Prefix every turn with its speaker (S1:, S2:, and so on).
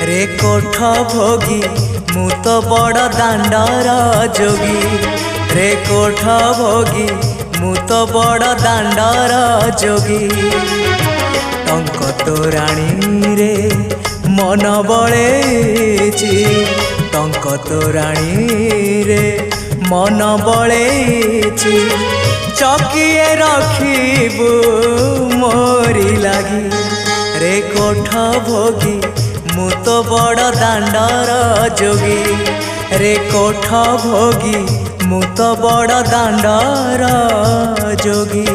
S1: रे कोठ भोगी मु तो बड़ दांडर जोगी रे कोठ भोगी मु तो बड़ दांडर जोगी टंक तोराणी रे मन बळेची टंक तोराणी रे मन बळेची चकिए रखिबू मोरी लागी रे कोठ भोगी मु तो बड़ दांडर जोगी रे कोठ भोगी मु तो बड़ दांडर जोगी।